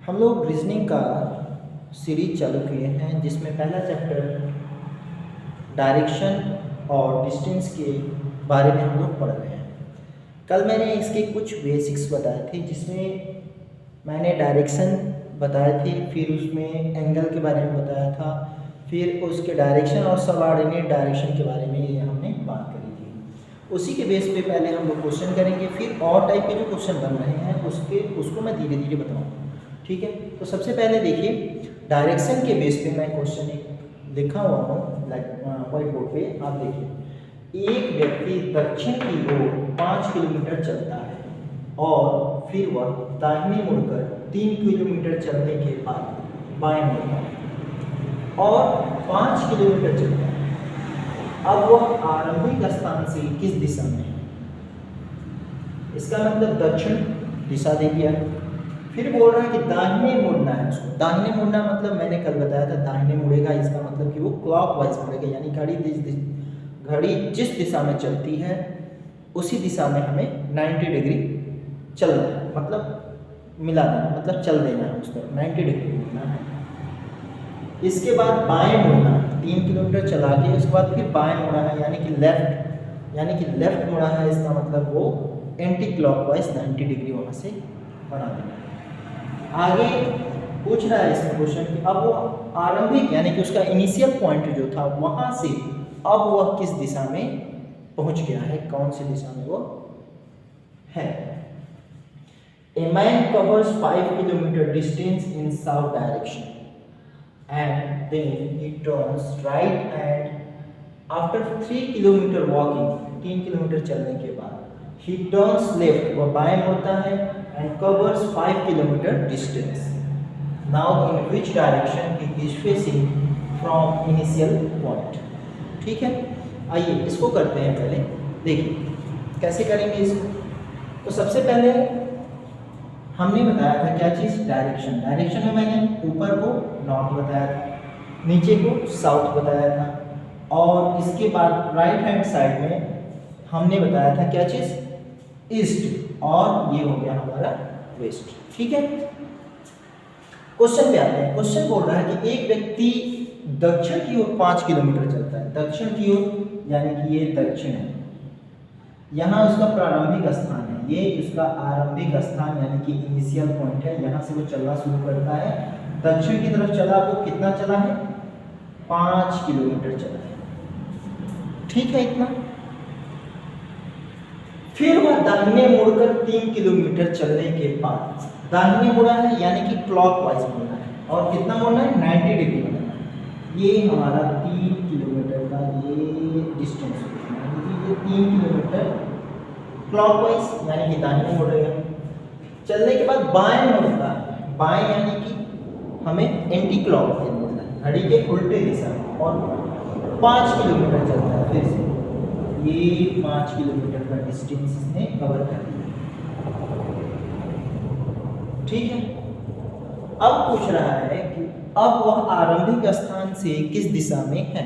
हम लोग रीजनिंग का सीरीज चालू किए हैं जिसमें पहला चैप्टर डायरेक्शन और डिस्टेंस के बारे में हम लोग पढ़ रहे हैं। कल मैंने इसके कुछ बेसिक्स बताए थे जिसमें मैंने डायरेक्शन बताए थे, फिर उसमें एंगल के बारे में बताया था, फिर उसके डायरेक्शन और सबऑर्डिनेट डायरेक्शन के बारे में ये हमने बात करी थी। उसी के बेस पे पहले हम लोग क्वेश्चन करेंगे, फिर और टाइप के जो क्वेश्चन बन रहे हैं उसको मैं धीरे धीरे बताऊँगा। ठीक है, तो सबसे पहले देखिए डायरेक्शन के बेस पे मैं क्वेश्चन एक लिखा हुआ हूँ व्हाइट बोर्ड पे। आप देखिए, एक व्यक्ति दक्षिण की ओर 5 किलोमीटर चलता है और फिर वह दाहिने मुड़कर 3 किलोमीटर चलने के बाद बाएं मुड़ता है और 5 किलोमीटर चलता है। अब वह आरंभिक स्थान से किस दिशा में है? इसका मतलब दक्षिण दिशा दे दिया। फिर बोल रहा है कि दाहिने मुड़ना है उसको। दाहिने मुड़ना मतलब मैंने कल बताया था, दाहिने मुड़ेगा इसका मतलब कि वो क्लॉकवाइज मुड़ेगा, यानी घड़ी जिस दिशा में चलती है उसी दिशा में हमें 90 डिग्री चलना है, मतलब मिला देना, मतलब चल देना है उस पर 90 डिग्री मुड़ना है। इसके बाद बाएं मुड़ना, 3 किलोमीटर चला के उसके बाद फिर बाएं मुड़ा है यानी कि लेफ्ट मुड़ा है। इसका मतलब वो एंटी क्लॉकवाइज 90 डिग्री वहाँ से बना देना है। आगे पूछ रहा है इसमें क्वेश्चन कि अब वो आरंभिक यानी कि उसका इनिशियल पॉइंट जो था वहां से अब वह किस दिशा में पहुंच गया है, कौन सी दिशा में वो है। A man covers 5 kilometer distance in south direction and then he turns right and after 3 kilometer walking 3 kilometre चलने के बाद he turns left, वह बाएं मुड़ता है and covers 5 kilometer distance. Now in which direction he is facing from initial point? ठीक है, आइए इसको करते हैं। पहले देखिए कैसे करेंगे इसको। तो सबसे पहले हमने बताया था क्या चीज़, डायरेक्शन। डायरेक्शन में मैंने ऊपर को नॉर्थ बताया था, नीचे को साउथ बताया था, और इसके बाद राइट हैंड साइड में हमने बताया था क्या चीज़, ईस्ट, और ये हो गया हमारा वेस्ट। ठीक है, क्वेश्चन पे आते हैं। क्वेश्चन बोल रहा है कि एक व्यक्ति दक्षिण की ओर 5 किलोमीटर चलता है। दक्षिण की ओर यानी कि ये दक्षिण है, यहाँ उसका प्रारंभिक स्थान है, ये उसका आरंभिक स्थान यानी कि इनिशियल पॉइंट है। यहाँ से वो चलना शुरू करता है, दक्षिण की तरफ चला, वो कितना चला है, 5 किलोमीटर चला है। ठीक है, इतना। फिर वह दाहिने मुड़कर 3 किलोमीटर चलने के बाद दाहिने मुड़ा है यानी कि क्लॉकवाइज मुड़ना है, और कितना मुड़ना है, 90 डिग्री मुड़ना है। ये हमारा 3 किलोमीटर का ये डिस्टेंस है, यानी कि ये 3 किलोमीटर क्लॉकवाइज यानी कि दाहिने मुड़ेगा। चलने के बाद बाएं मुड़ता है, बाएं यानी कि हमें एंटी क्लॉकवाइज मुड़ना है, घड़ी के उल्टे दिशा में, और 5 किलोमीटर चलता है। फिर से ये 5 किलोमीटर का डिस्टेंस इसने कवर कर दिया। ठीक है, अब पूछ रहा है कि अब वह आरंभिक स्थान से किस दिशा में है।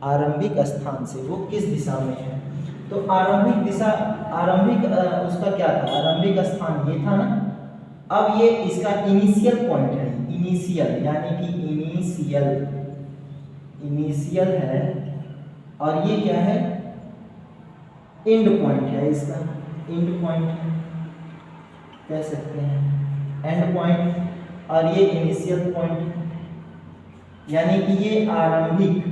आरंभिक स्थान से वो किस दिशा में है, तो आरंभिक दिशा, उसका क्या था, आरंभिक स्थान ये था ना। अब ये इसका इनिशियल पॉइंट है, इनिशियल यानी कि इनिशियल है, और ये क्या है, एंड पॉइंट है, इसका एंड पॉइंट कह सकते हैं, एंड पॉइंट, और ये इनिशियल पॉइंट यानी कि ये आरंभिक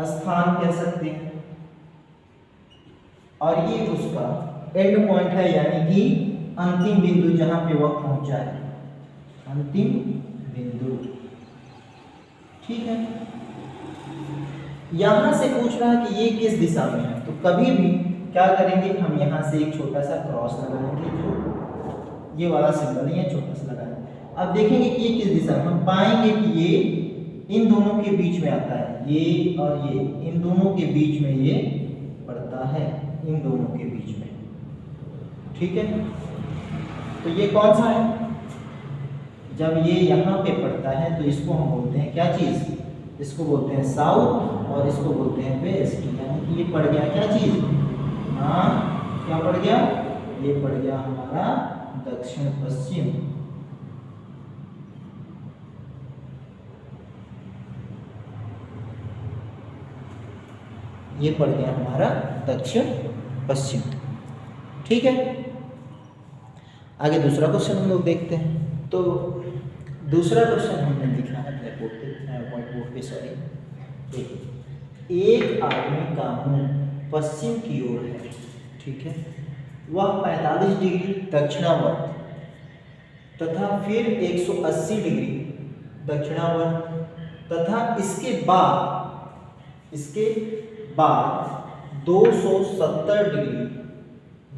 स्थान कह सकते हैं, और ये उसका एंड पॉइंट है यानी कि अंतिम बिंदु जहां पे वह पहुंचा है, अंतिम बिंदु। ठीक है, यहां से पूछ रहा है कि ये किस दिशा में है, तो कभी भी क्या करेंगे, हम यहां से एक छोटा सा क्रॉस लगाएंगे, जो ये वाला सिंबल है, छोटा सा लगाएंगे। अब देखेंगे कि ये किस दिशा में, हम पाएंगे कि ये इन दोनों के बीच में आता है, ये और ये इन दोनों के बीच में ये पड़ता है, इन दोनों के बीच में। ठीक है, तो ये कौन सा है, जब ये यहाँ पे पड़ता है तो इसको हम बोलते हैं क्या चीज़, इसको बोलते हैं साउथ, और इसको बोलते हैं वेस्ट, यानी कि ये पड़ गया क्या चीज़, क्या पड़ गया, ये पड़ गया हमारा दक्षिण पश्चिम। ये पड़ गया हमारा दक्षिण पश्चिम। ठीक है, आगे दूसरा क्वेश्चन हम लोग देखते हैं। तो दूसरा क्वेश्चन हमने लिखा है ब्लैक बोर्ड पे, व्हाइट बोर्ड पे, सॉरी। देखिए, एक आदमी का मुंह पश्चिम की ओर है, ठीक है, वह 45 डिग्री दक्षिणावर्त तथा फिर 180 डिग्री दक्षिणावर्त तथा इसके बाद 270 डिग्री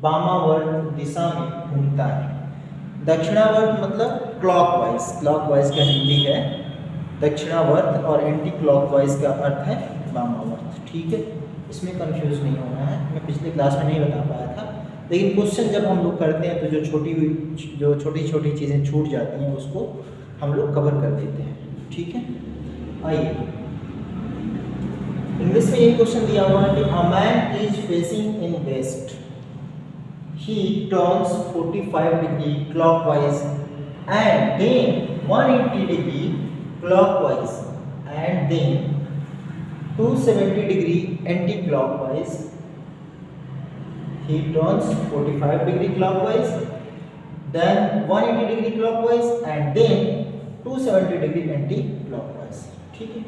वामावर्त दिशा में घूमता है। दक्षिणावर्त मतलब क्लॉकवाइज का हिंदी है दक्षिणावर्त, और एंटी क्लॉकवाइज का अर्थ है वामावर्त। ठीक है, इसमें कंफ्यूज नहीं होना है, मैं पिछले क्लास में नहीं बता पाया था, लेकिन क्वेश्चन जब हम लोग करते हैं तो जो छोटी छोटी चीज़ें छूट जाती हैं उसको हम लोग कवर कर देते हैं। ठीक है, आइए इंग्लिश में ये क्वेश्चन दिया हुआ है कि a man is facing in west, he turns 45 degree clockwise and then 180 degree clockwise and then 270 degree anti-clockwise. He turns 45 degree clockwise, then 180 degree clockwise and then 270 degree anti-clockwise. ठीक है,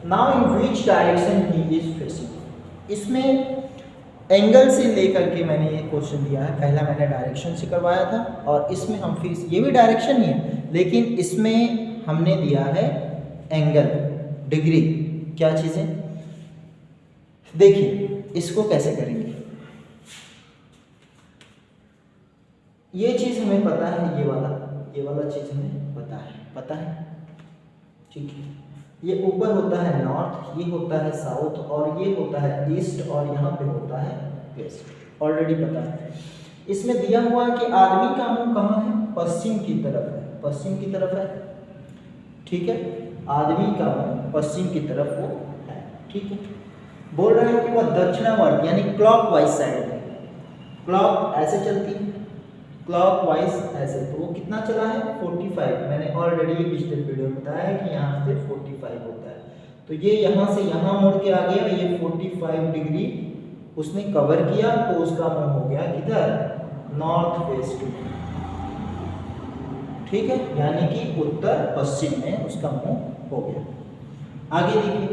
now in which direction he is facing? इसमें angle से लेकर के मैंने ये question दिया है। पहला मैंने डायरेक्शन से करवाया था और इसमें हम फिर ये भी डायरेक्शन ही है, लेकिन इसमें हमने दिया है एंगल, डिग्री। क्या चीज़ें देखिए, इसको कैसे करेंगे। ये चीज़ हमें पता है, ये वाला चीज़ हमें पता है। ठीक है, ये ऊपर होता है नॉर्थ, ये होता है साउथ, और ये होता है ईस्ट, और यहाँ पे होता है वेस्ट, ऑलरेडी पता है। इसमें दिया हुआ है कि आदमी का मुंह कहाँ है, पश्चिम की तरफ है। ठीक है, आदमी का मुंह पश्चिम की तरफ वो है। ठीक है, बोल रहे हैं कि वह दक्षिणावर्त यानी क्लॉकवाइज साइड में, क्लॉक ऐसे चलती है, क्लॉकवाइज ऐसे, तो वो कितना चला है 45। मैंने ऑलरेडी पिछले वीडियो में बताया है कि यहाँ से 45 होता है, तो ये यहाँ से यहाँ मुड़ के आ गया, ये 45 डिग्री उसने कवर किया, तो उसका मुंह हो गया किधर, नॉर्थ वेस्ट में। ठीक है, यानी कि उत्तर पश्चिम में उसका मुंह हो गया। आगे देखिए,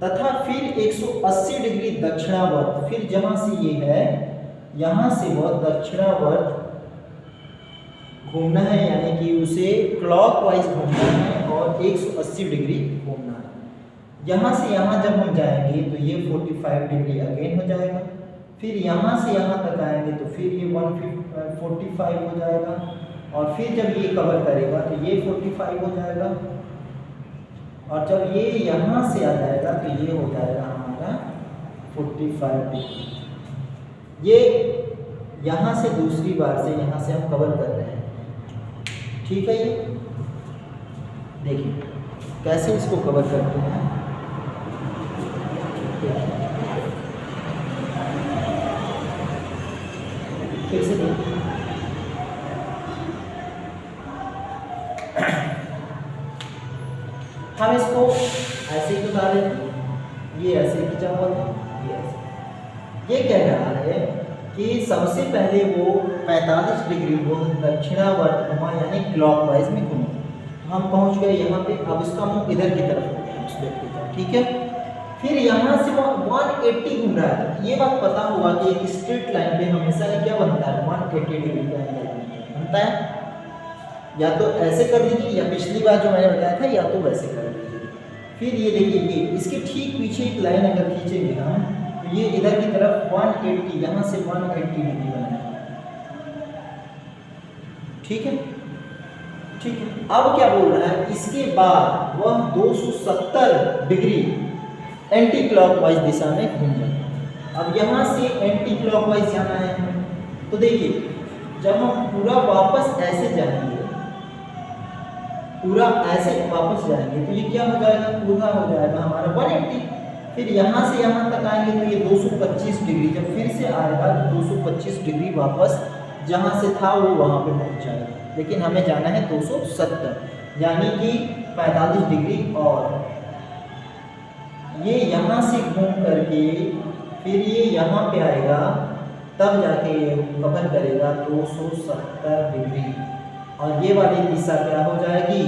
तथा फिर 180 डिग्री दक्षिणावर्त, फिर जहां से ये है यहां से वह दक्षिणावर्त घूमना है, यानी कि उसे क्लॉकवाइज घूमना है और 180 डिग्री घूमना है। यहाँ से यहाँ जब हम जाएंगे तो ये 45 डिग्री अगेन हो जाएगा, फिर यहाँ से यहाँ तक आएंगे तो फिर ये 145 हो जाएगा, और फिर जब ये कवर करेगा तो ये 45 हो जाएगा, और जब ये यहाँ से आ जाएगा तो ये हो जाएगा हमारा 45 डिग्री। ये यहाँ से दूसरी बार से यहाँ से हम कवर कर रहे हैं। ठीक है, ये देखिए कैसे इसको कवर करते हैं। फिर से देखिए, हम इसको ऐसे ही बता रहे थे, ये ऐसे खींचा हुआ था, ये ऐसे। ये कह रहा है कि सबसे पहले वो 45 डिग्री वो दक्षिणावर्त घुमा, यानी क्लॉकवाइज में घुमा। हम पहुंच गए यहाँ पे, अब इसका मुंह इधर की तरफ हो गया उस व्यक्ति का। ठीक है, फिर यहाँ से वो 180 घूम रहा है। ये बात पता होगा कि एक स्ट्रेट लाइन पे हमेशा क्या बनता है, 180 डिग्री का एंगल बनता है। या तो ऐसे कर दीजिए, या पिछली बार जो मैंने बताया था, या तो वैसे कर दीजिए। फिर ये देखिए, ये इसके ठीक पीछे एक लाइन अगर खींचेंगे हम, तो ये इधर की तरफ 180, यहाँ से 180 डिग्री बनाएगा। ठीक है, ठीक है। अब क्या बोल रहा है, इसके बाद वह 270 डिग्री एंटी क्लॉकवाइज दिशा में घूम जाएगा। अब यहाँ से एंटी क्लॉकवाइज जाना है, तो देखिए जब हम पूरा वापस ऐसे जाएंगे, पूरा ऐसे वापस जाएंगे, तो ये क्या हो जाएगा, पूरा हो जाएगा हमारा 180। फिर यहाँ से यहाँ तक आएंगे तो ये 225 डिग्री, जब फिर से आएगा तो 225 डिग्री वापस जहाँ से था वो वहाँ पे पहुँच जाएगा। लेकिन हमें जाना है 270, यानी कि 45 डिग्री, और ये यहाँ से घूम करके फिर ये यहाँ पे आएगा, तब जाके ये कवर करेगा 270 डिग्री, और ये वाली दिशा क्या हो जाएगी,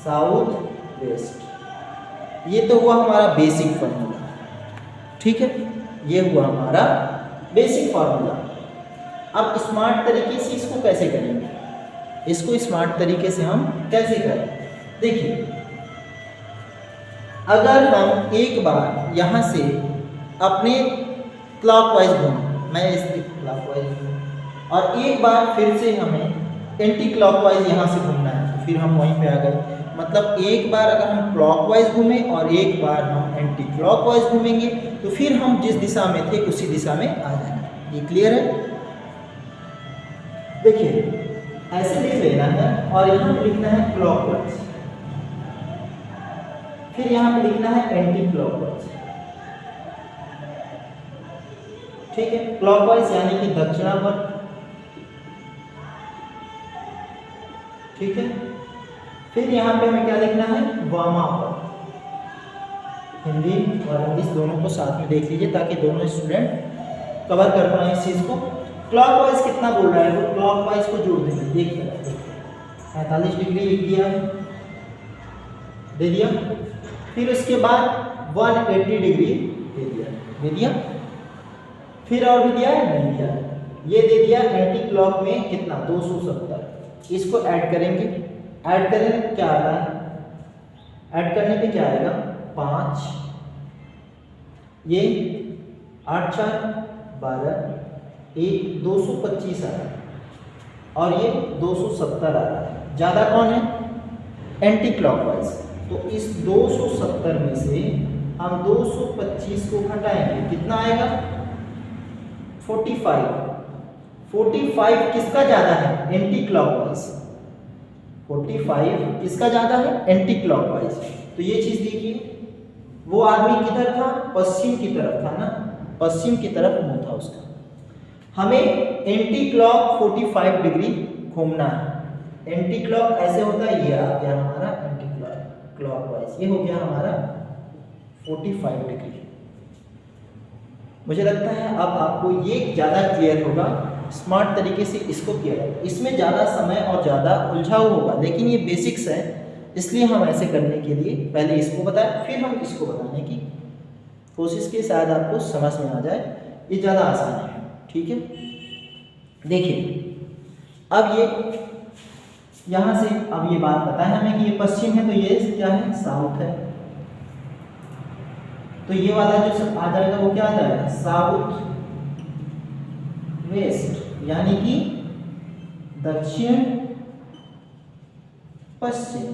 साउथ वेस्ट। ये तो हुआ हमारा बेसिक फार्मूला, ठीक है, ये हुआ हमारा बेसिक फार्मूला। अब स्मार्ट तरीके से इसको कैसे करेंगे, इसको स्मार्ट तरीके से हम कैसे करें। देखिए, अगर हम एक बार यहाँ से अपने क्लॉकवाइज घूमें, मैं इसके क्लॉकवाइज घूमूँ, और एक बार फिर से हमें एंटी क्लॉकवाइज यहाँ से घूमना है, तो फिर हम वहीं पे आ गए। मतलब एक बार अगर हम क्लॉकवाइज घूमें और एक बार हम एंटी क्लॉकवाइज घूमेंगे तो फिर हम जिस दिशा में थे उसी दिशा में आ जाएंगे। ये क्लियर है? देखिए, ऐसे लिख लेना है और यहाँ पे लिखना है क्लॉकवाइज, फिर यहाँ पे लिखना है एंटी क्लॉकवाइज, ठीक है। क्लॉकवाइज यानी कि दक्षिणावर्त, ठीक है। फिर यहाँ पे हमें क्या लिखना है, वामावर्त। हिंदी और इंग्लिश दोनों को साथ में देख लीजिए ताकि दोनों स्टूडेंट कवर कर पाए इस चीज़ को। क्लॉकवाइज कितना बोल रहा है, वो क्लॉकवाइज को जोड़ देंगे। देखिए 45 डिग्री लिख दिया है, दे दिया। फिर उसके बाद 180 डिग्री दे दिया। फिर और भी दिया है, नहीं दिया है, ये दे दिया। एंटी क्लॉक में कितना, 270। इसको ऐड करेंगे, ऐड करेंगे क्या आ रहा है, ऐड करने पे क्या आएगा, 5, ये 8 4 12, 225 आ रहा है, और ये 270 आ रहा है। ज़्यादा कौन है, एंटी क्लॉकवाइज। तो इस 270 में से हम 225 को घटाएंगे, कितना आएगा, 45। 45 किसका ज़्यादा है, एंटी क्लॉकवाइज। 45 किसका ज़्यादा है, एंटी क्लॉकवाइज। तो ये चीज़ देखिए, वो आदमी किधर था, पश्चिम की तरफ था ना, पश्चिम की तरफ मुंह था उसका। हमें एंटी क्लॉक 45 डिग्री घूमना है। एंटी क्लॉक ऐसे होता है, ये आ गया हमारा एंटी क्लॉकवाइज, ये हो गया हमारा 45 डिग्री। मुझे लगता है अब आपको ये ज़्यादा क्लियर होगा, स्मार्ट तरीके से इसको किया जाए। इसमें ज़्यादा समय और ज़्यादा उलझाव होगा, लेकिन ये बेसिक्स है, इसलिए हम ऐसे करने के लिए पहले इसको बताएं, फिर हम इसको बताने की कोशिश की, शायद आपको समझ में आ जाए। ये ज़्यादा आसान है, ठीक है। देखिए, अब ये यहाँ से अब ये बात पता है हमें कि ये पश्चिम है, तो ये क्या है, साउथ है। तो ये वाला जो सब आ जाएगा वो क्या आ जाएगा, साउथ वेस्ट, यानी कि दक्षिण पश्चिम,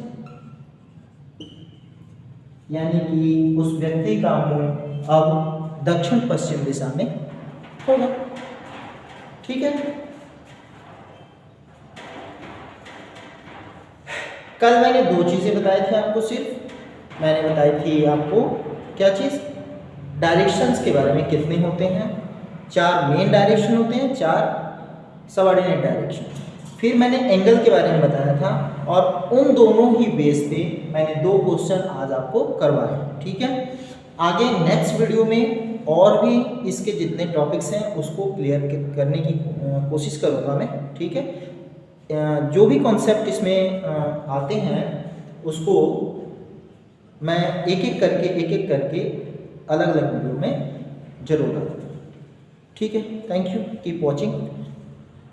यानी कि उस व्यक्ति का मुंह अब दक्षिण पश्चिम दिशा में होगा, ठीक है। कल मैंने 2 चीज़ें बताई थी आपको, सिर्फ मैंने बताई थी आपको क्या चीज़, डायरेक्शंस के बारे में कितने होते हैं, 4 मेन डायरेक्शन होते हैं, 4 सबऑर्डिनेट डायरेक्शन। फिर मैंने एंगल के बारे में बताया था, और उन दोनों ही बेस पे मैंने 2 क्वेश्चन आज आपको करवाए, ठीक है। आगे नेक्स्ट वीडियो में और भी इसके जितने टॉपिक्स हैं उसको क्लियर करने की कोशिश करूँगा मैं, ठीक है। जो भी कॉन्सेप्ट इसमें आते हैं उसको मैं एक एक करके अलग अलग वीडियो में जरूर करूँगा, ठीक है। Thank you, keep watching.